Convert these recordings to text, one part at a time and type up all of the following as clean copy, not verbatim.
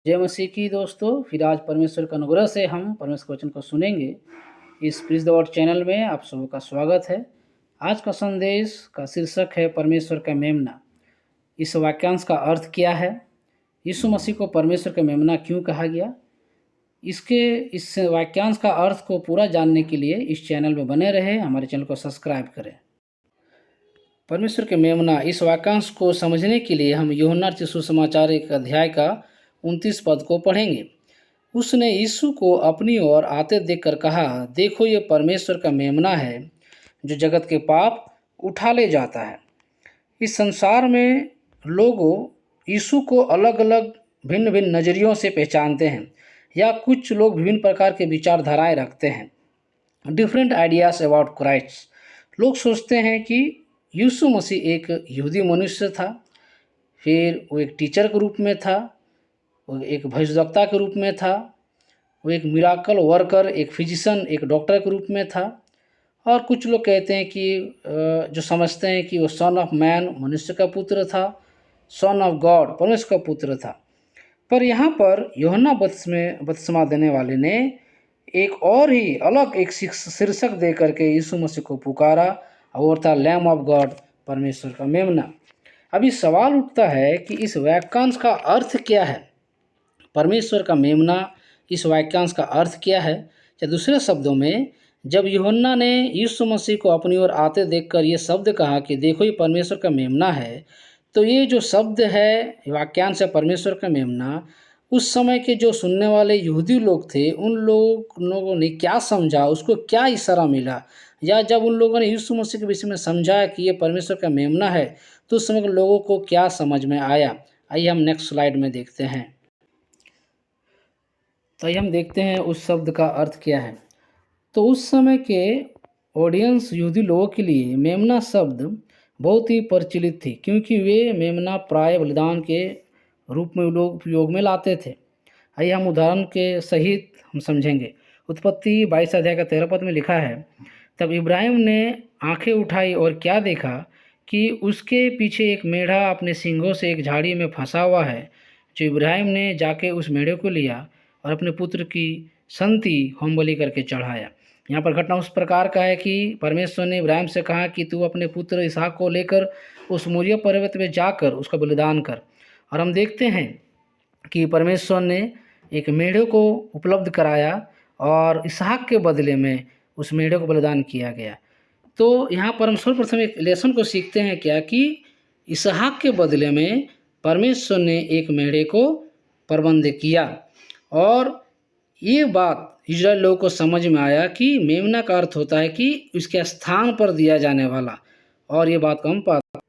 जय मसीह की दोस्तों। फिर आज परमेश्वर का अनुग्रह से हम परमेश्वर के वचन को सुनेंगे। इस प्रीज द वर्ड चैनल में आप सबों का स्वागत है। आज का संदेश का शीर्षक है परमेश्वर का मेमना। इस वाक्यांश का अर्थ क्या है? यीशु मसीह को परमेश्वर का मेमना क्यों कहा गया? इस वाक्यांश का अर्थ को पूरा जानने के लिए इस चैनल में बने रहे, हमारे चैनल को सब्सक्राइब करें। परमेश्वर के मेमना, इस वाक्यांश को समझने के लिए हम यूहन्ना रचित सुसमाचार एक अध्याय का 29 पद को पढ़ेंगे। उसने यीशु को अपनी ओर आते देखकर कहा, देखो ये परमेश्वर का मेमना है जो जगत के पाप उठा ले जाता है। इस संसार में लोगों यीशु को अलग अलग भिन्न भिन्न नज़रियों से पहचानते हैं, या कुछ लोग विभिन्न प्रकार के विचारधाराएं रखते हैं। Different ideas about Christ. लोग सोचते हैं कि यीशु मसीह एक यहूदी मनुष्य था, फिर वो एक टीचर के रूप में था, वो एक भविष्यवक्ता के रूप में था, वो एक मिराकल वर्कर, एक फिजिशियन, एक डॉक्टर के रूप में था। और कुछ लोग कहते हैं कि जो समझते हैं कि वो सन ऑफ मैन, मनुष्य का पुत्र था, सन ऑफ गॉड, परमेश्वर का पुत्र था। पर यहाँ पर यूहन्ना बपतिस्मा देने वाले ने एक और ही अलग एक शीर्षक दे करके यीशु मसीह को पुकारा, और था लैम ऑफ गॉड, परमेश्वर का मेमना। अभी सवाल उठता है कि इस वाक्यांश का अर्थ क्या है? परमेश्वर का मेमना, इस वाक्यांश का अर्थ क्या है? या दूसरे शब्दों में, जब यूहन्ना ने यीशु मसीह को अपनी ओर आते देखकर ये शब्द कहा कि देखो ये परमेश्वर का मेमना है, तो ये जो शब्द है, वाक्यांश है परमेश्वर का मेमना, उस समय के जो सुनने वाले यहूदी लोग थे, उन लोगों ने क्या समझा, उसको क्या इशारा मिला, या जब उन लोगों ने यीशु मसीह के विषय में समझा कि ये परमेश्वर का मेमना है, तो उस समय के लोगों को क्या समझ में आया? आइए हम नेक्स्ट स्लाइड में देखते हैं। तो आइए हम देखते हैं उस शब्द का अर्थ क्या है। तो उस समय के ऑडियंस यहूदी लोगों के लिए मेमना शब्द बहुत ही प्रचलित थी, क्योंकि वे मेमना प्राय बलिदान के रूप में लोग उपयोग में लाते थे। आइए हम उदाहरण के सहित हम समझेंगे। उत्पत्ति 22 अध्याय का 13 पद में लिखा है, तब इब्राहिम ने आंखें उठाई और क्या देखा कि उसके पीछे एक मेढ़ा अपने सींगों से एक झाड़ी में फंसा हुआ है। जो इब्राहिम ने जाके उस मेढ़े को लिया और अपने पुत्र की संति होम बलि करके चढ़ाया। यहाँ पर घटना उस प्रकार का है कि परमेश्वर ने इब्राहिम से कहा कि तू अपने पुत्र इसहाक को लेकर उस मोरिया पर्वत में जाकर उसका बलिदान कर। और हम देखते हैं कि परमेश्वर ने एक मेढ़े को उपलब्ध कराया और इसहाक के बदले में उस मेढ़े को बलिदान किया गया। तो यहाँ पर हम सर्वप्रथम एक लेसन को सीखते हैं क्या, कि इसहाक के बदले में परमेश्वर ने एक मेढ़े को प्रबंध किया। और ये बात इजराइल लोगों को समझ में आया कि मेमना का अर्थ होता है कि उसके स्थान पर दिया जाने वाला। और ये बात को हम पाते,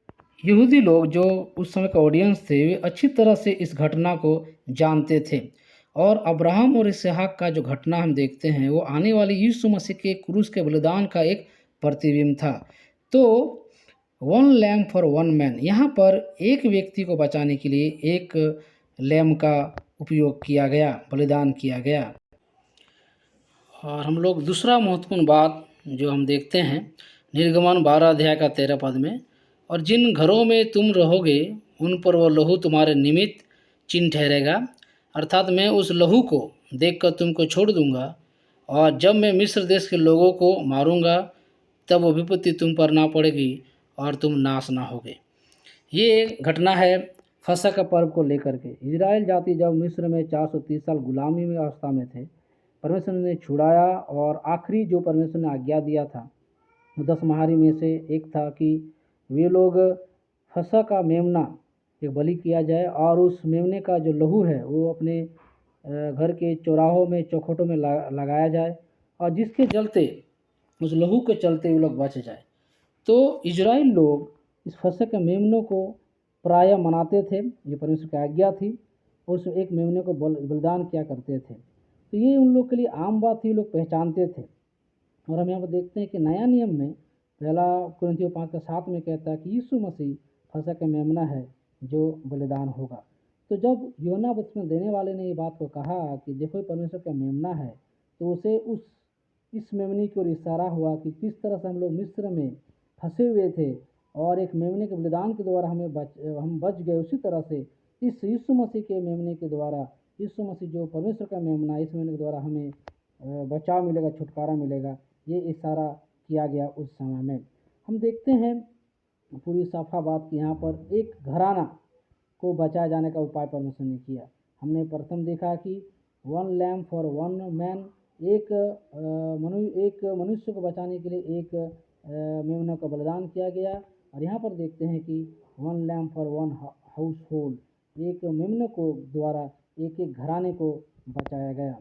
यहूदी लोग जो उस समय का ऑडियंस थे, वे अच्छी तरह से इस घटना को जानते थे। और अब्राहम और इसहाक का जो घटना हम देखते हैं, वो आने वाली यीशु मसीह के क्रूस के बलिदान का एक प्रतिबिंब था। तो one lamb for one man, यहाँ पर एक व्यक्ति को बचाने के लिए एक लैम का उपयोग किया गया, बलिदान किया गया। और हम लोग दूसरा महत्वपूर्ण बात जो हम देखते हैं, निर्गमन 12 अध्याय का 13 पद में, और जिन घरों में तुम रहोगे उन पर वह लहू तुम्हारे निमित्त चिन्ह ठहरेगा, अर्थात मैं उस लहू को देखकर तुमको छोड़ दूंगा, और जब मैं मिस्र देश के लोगों को मारूंगा तब वो विपत्ति तुम पर ना पड़ेगी और तुम नाश ना होगे। ये घटना है फसह का पर्व को लेकर के। इजराइल जाति जब मिस्र में 430 साल गुलामी में अवस्था में थे, परमेश्वर ने छुड़ाया, और आखिरी जो परमेश्वर ने आज्ञा दिया था, 10 महारी में से एक था कि वे लोग फसह का मेमना एक बलि किया जाए, और उस मेमने का जो लहू है वो अपने घर के चौराहों में, चौखटों में लगाया जाए, और जिसके चलते, उस लहू के चलते वो लोग बच जाए। तो इजराइल लोग इस फसह के मेमनों को प्राय मनाते थे, ये परमेश्वर की आज्ञा थी, और उस एक मेमने को बलिदान किया करते थे। तो ये उन लोग के लिए आम बात थी, लोग पहचानते थे। और हम यहाँ पर देखते हैं कि नया नियम में पहला कुरिन्थियों 5:7 में कहता है कि यीशु मसीह फसह का मेमना है जो बलिदान होगा। तो जब यूहन्ना बपतिस्मा देने वाले ने ये बात को कहा कि देखो परमेश्वर का मेमना है, तो उसे इस मेमने की ओर इशारा हुआ कि किस तरह से हम लोग मिस्र में फंसे हुए थे और एक मेमने के बलिदान के द्वारा हम बच गए। उसी तरह से इस यीशु मसीह के मेमने के द्वारा यीशु मसीह जो परमेश्वर का मेमना, इस मेमने के द्वारा हमें बचाव मिलेगा, छुटकारा मिलेगा, ये इशारा किया गया उस समय में। हम देखते हैं पूरी साफा बात कि यहाँ पर एक घराना को बचाए जाने का उपाय परमेश्वर ने किया। हमने प्रथम देखा कि 1 लैम्प फॉर 1 मैन, एक मनुष्य को बचाने के लिए एक मेमना का बलिदान किया गया। और यहाँ पर देखते हैं कि 1 लैम्प फॉर 1 हाउस होल्ड, एक मेमने को द्वारा एक एक घराने को बचाया गया।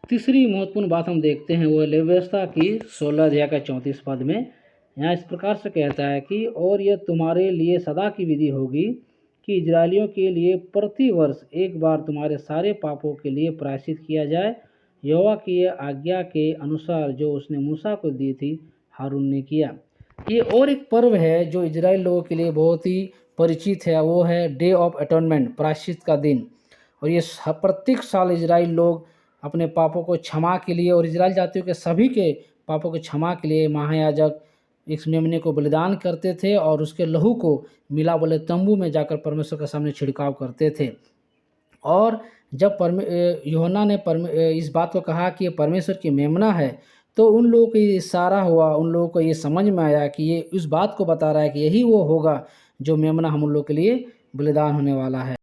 तीसरी महत्वपूर्ण बात हम देखते हैं वो लेवियवस्था की 16 अध्याय का 34 पद में। यहाँ इस प्रकार से कहता है कि और यह तुम्हारे लिए सदा की विधि होगी कि इजरायलियों के लिए प्रति वर्ष एक बार तुम्हारे सारे पापों के लिए प्रायश्चित किया जाए, यहोवा की आज्ञा के अनुसार जो उसने मूसा को दी थी, हारून ने किया। ये और एक पर्व है जो इजराइल लोगों के लिए बहुत ही परिचित है, वो है डे ऑफ अटोनमेंट, प्रायश्चित का दिन। और ये प्रत्येक साल इजराइल लोग अपने पापों को क्षमा के लिए और इजराइल जातियों के सभी के पापों को क्षमा के लिए महायाजक इस मेमने को बलिदान करते थे और उसके लहू को मिला वाले तंबू में जाकर परमेश्वर के सामने छिड़काव करते थे। और जब यूहन्ना ने इस बात को कहा कि ये परमेश्वर की मेमना है, तो उन लोगों को ये इशारा हुआ, उन लोगों को ये समझ में आया कि ये इस बात को बता रहा है कि यही वो होगा जो मेमना हम लोग के लिए बलिदान होने वाला है।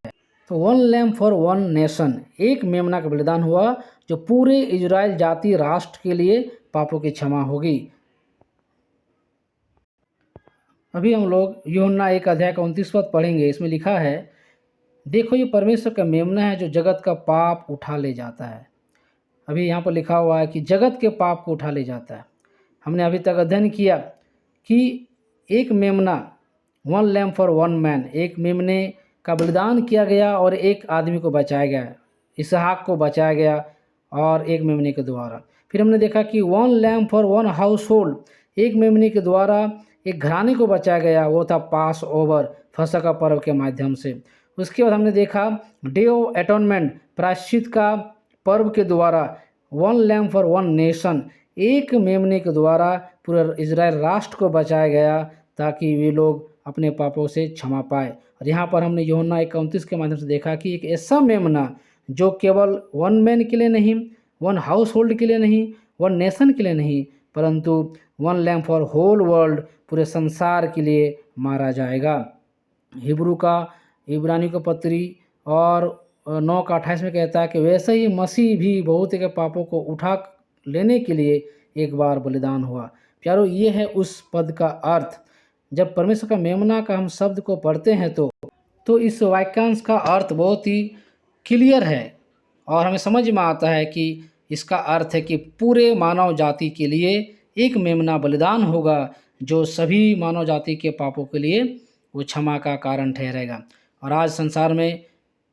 तो 1 लैम्प फॉर 1 नेशन, एक मेमना का बलिदान हुआ जो पूरे इजराइल जाति राष्ट्र के लिए पापों की क्षमा होगी। अभी हम लोग यूहन्ना 1 अध्याय का 29 पद पढ़ेंगे। इसमें लिखा है, देखो ये परमेश्वर का मेमना है जो जगत का पाप उठा ले जाता है। अभी यहाँ पर लिखा हुआ है कि जगत के पाप को उठा ले जाता है। हमने अभी तक अध्ययन किया कि एक मेमना, 1 लैम्प फॉर 1 मैन, एक मेमने का बलिदान किया गया और एक आदमी को बचाया गया, इसहाक को बचाया गया और एक मेमने के द्वारा। फिर हमने देखा कि 1 लैम्प फॉर 1 हाउस होल्ड, एक मेमने के द्वारा एक घराने को बचाया गया, वो था पास ओवर, फसह का पर्व के माध्यम से। उसके बाद हमने देखा डे ऑफ अटोनमेंट, प्रायश्चित का पर्व के द्वारा 1 लैम्प फॉर 1 नेशन, एक मेमने के द्वारा पूरे इजराइल राष्ट्र को बचाया गया ताकि वे लोग अपने पापों से क्षमा पाए। और यहाँ पर हमने यूहन्ना 1:29 के माध्यम से देखा कि एक ऐसा मेमना जो केवल 1 मैन के लिए नहीं, 1 हाउस होल्ड के लिए नहीं, 1 नेशन के लिए नहीं, परंतु 1 लैम्प फॉर होल वर्ल्ड, पूरे संसार के लिए मारा जाएगा। इब्रानी को पत्री और 9:28 में कहता है कि वैसे ही मसीह भी बहुत के पापों को उठा लेने के लिए एक बार बलिदान हुआ। प्यारो, ये है उस पद का अर्थ। जब परमेश्वर का मेमना का हम शब्द को पढ़ते हैं तो इस वाक्यांश का अर्थ बहुत ही क्लियर है और हमें समझ में आता है कि इसका अर्थ है कि पूरे मानव जाति के लिए एक मेमना बलिदान होगा जो सभी मानव जाति के पापों के लिए वो क्षमा का कारण ठहरेगा। और आज संसार में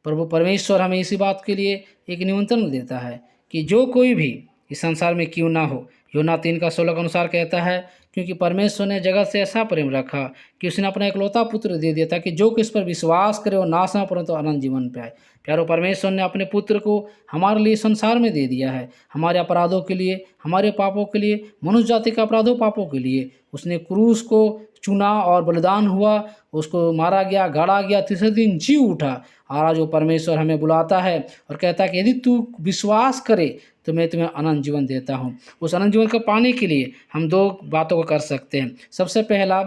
प्रभु परमेश्वर हमें इसी बात के लिए एक निमंत्रण देता है कि जो कोई भी इस संसार में क्यों ना हो, यूहन्ना 3:16 के अनुसार कहता है, क्योंकि परमेश्वर ने जगत से ऐसा प्रेम रखा कि उसने अपना इकलौता पुत्र दे दिया था कि जो किस पर विश्वास करे वो नाश न परंतु अनंत जीवन पाए। प्यारो, परमेश्वर ने अपने पुत्र को हमारे लिए संसार में दे दिया है, हमारे अपराधों के लिए, हमारे पापों के लिए, मनुष्य जाति के अपराधों पापों के लिए उसने क्रूस को चुना और बलिदान हुआ, उसको मारा गया, गाड़ा गया, तीसरे दिन जी उठा। और आज वो परमेश्वर हमें बुलाता है और कहता है कि यदि तू विश्वास करे तो मैं तुम्हें अनंत जीवन देता हूँ। उस अनंत जीवन को पाने के लिए हम 2 बातों को कर सकते हैं। सबसे पहला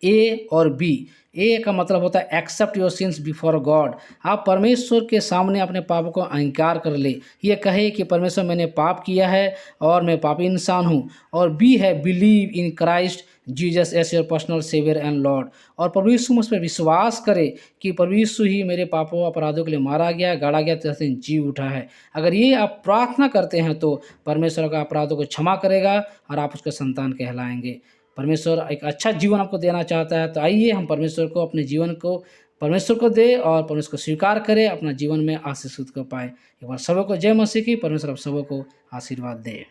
ए और बी। ए का मतलब होता है accept your sins before God. आप परमेश्वर के सामने अपने पापों को अंगीकार कर ले, ये कहे कि परमेश्वर मैंने पाप किया है और मैं पापी इंसान हूँ। और बी है believe in Christ Jesus as your personal saviour and Lord. और प्रभु यीशु मुझ पर विश्वास करे कि प्रभु यीशु ही मेरे पापों अपराधों के लिए मारा गया, गाड़ा गया, तीसरे दिन जी उठा है। अगर ये आप प्रार्थना करते हैं तो परमेश्वर का अपराधों को क्षमा करेगा और आप उसके संतान कहलाएंगे। परमेश्वर एक अच्छा जीवन आपको देना चाहता है, तो आइए हम परमेश्वर को अपने जीवन को परमेश्वर को दे और परमेश्वर को स्वीकार करें, अपना जीवन में आशीषित कर पाए। एक बार सबों को जय मसीह की। परमेश्वर आप सबों को आशीर्वाद दे।